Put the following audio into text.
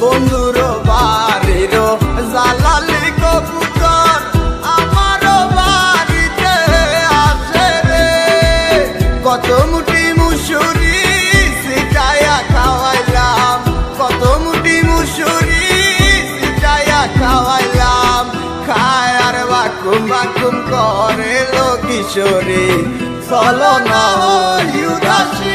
বন্ধুর বাড়ির জালালি কবুতর আমার বাড়িতে আসে রে। কত মুঠি মুসুরি সিটাইয়া খাওয়াইলাম, কত মুঠি মুসুরি সিটাইয়া খাওয়াইলাম। খায় আর বাকুম বাকুম করে লো কিশোরী, চলো না উদাসী